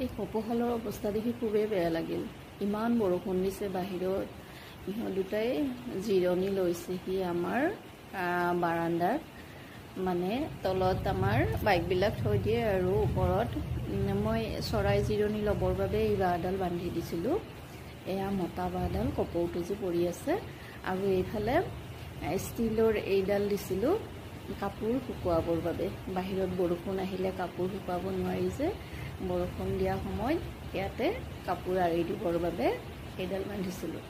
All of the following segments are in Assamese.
এই কপৌশালৰ অৱস্থা দেখি খুবেই বেয়া লাগিল। ইমান বৰষুণ দিছে বাহিৰত, ইহঁত দুটাই জিৰণি লৈছেহি আমাৰ বাৰান্দাত। মানে তলত আমাৰ বাইকবিলাক থৈ দিয়ে আৰু ওপৰত মই চৰাই জিৰণি ল'বৰ বাবে এই বাঁহডাল বান্ধি দিছিলোঁ। এয়া মতা বাঁহডাল কপৌটো যে পৰি আছে, আৰু এইফালে ষ্টিলৰ এইডাল দিছিলোঁ কাপোৰ শুকুৱাবৰ বাবে। বাহিৰত বৰষুণ আহিলে কাপোৰ শুকুৱাব নোৱাৰি যে, বৰষুণ দিয়া সময়ত ইয়াতে কাপোৰ আঁৰি দিবৰ বাবে সেইডাল বান্ধিছিলোঁ।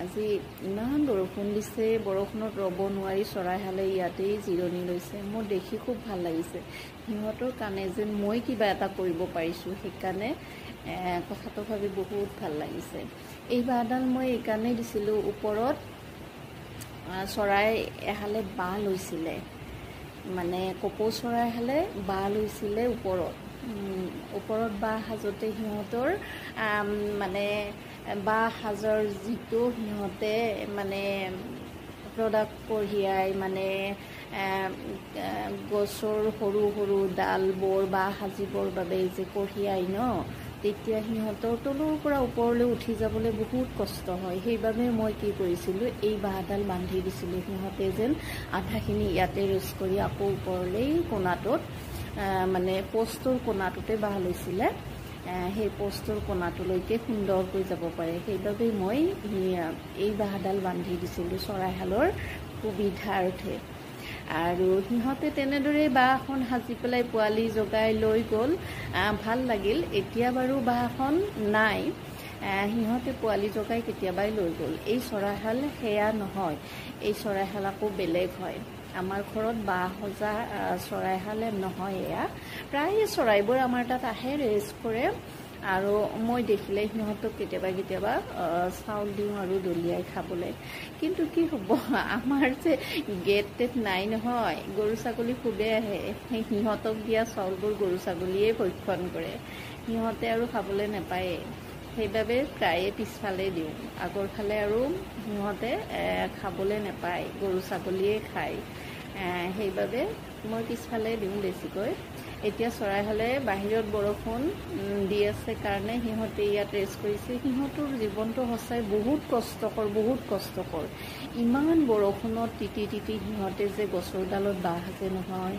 আজি ইমান বৰষুণ দিছে, বৰষুণত ৰ'ব নোৱাৰি চৰাইহালে ইয়াতেই জিৰণি লৈছে। মোৰ দেখি খুব ভাল লাগিছে। সিহঁতৰ কাৰণে যেন মই কিবা এটা কৰিব পাৰিছোঁ, সেইকাৰণে কথাটো ভাবি বহুত ভাল লাগিছে। এই বাঁহডাল মই এইকাৰণেই দিছিলোঁ, ওপৰত চৰাই এহালে বাঁহ লৈছিলে, মানে কপৌ চৰাই হালে বাঁহ লৈছিলে ওপৰত বাঁহ সাজোতে সিহঁতৰ মানে বাঁহ সাজৰ যিটো সিহঁতে মানে প্ৰডাক্ট কঢ়িয়াই, মানে গছৰ সৰু সৰু ডালবোৰ বাঁহ সাজিবৰ বাবে যে কঢ়িয়াই ন, তেতিয়া সিহঁতৰ তলৰ পৰা ওপৰলৈ উঠি যাবলৈ বহুত কষ্ট হয়। সেইবাবে মই কি কৰিছিলোঁ, এই বাঁহডাল বান্ধি দিছিলোঁ। সিহঁতে যেন আধাখিনি ইয়াতে ৰেষ্ট কৰি আকৌ ওপৰলৈ কোণাটোত, মানে প'ষ্টৰ কোণাটোতে বাঁহ লৈছিলে, সেই প'ষ্টৰ কোণাটোলৈকে সুন্দৰকৈ যাব পাৰে। সেইবাবে মই এই বাঁহডাল বান্ধি দিছিলোঁ চৰাইহালৰ সুবিধাৰ্থে। আৰু সিহঁতে তেনেদৰে বাঁহখন সাজি পেলাই পোৱালি জগাই লৈ গ'ল, ভাল লাগিল। এতিয়া বাৰু বাঁহখন নাই, সিহঁতে পোৱালি জগাই কেতিয়াবাই লৈ গ'ল। এই চৰাইহাল সেয়া নহয়, এই চৰাইহাল আকৌ বেলেগ হয়। আমাৰ ঘৰত বাঁহ সজা চৰাইহালে নহয় এয়া। প্ৰায় চৰাইবোৰ আমাৰ তাত আহে, ৰেষ্ট কৰে, আৰু মই দেখিলে সিহঁতক কেতিয়াবা কেতিয়াবা চাউল দিওঁ আৰু দলিয়াই খাবলৈ। কিন্তু কি হ'ব, আমাৰ যে গেট টেট নাই নহয়, গৰু ছাগলী খুবেই আহে। সিহঁতক দিয়া চাউলবোৰ গৰু ছাগলীয়ে ভক্ষণ কৰে, সিহঁতে আৰু খাবলৈ নাপায়েই। সেইবাবে প্ৰায়ে পিছফালে দিওঁ, আগৰ ফালে আৰু সিহঁতে খাবলৈ নাপায়, গৰু ছাগলীয়ে খায়। সেইবাবে মই পিছফালে দিওঁ বেছিকৈ। এতিয়া চৰাইহালে বাহিৰত বৰষুণ দি আছে কাৰণে সিহঁতে ইয়াত ৰেষ্ট কৰিছে। সিহঁতৰ জীৱনটো সঁচাই বহুত কষ্টকৰ। ইমান বৰষুণত তিতি তিতি সিহঁতে যে গছৰ ডালত বাঁহ সাজে নহয়,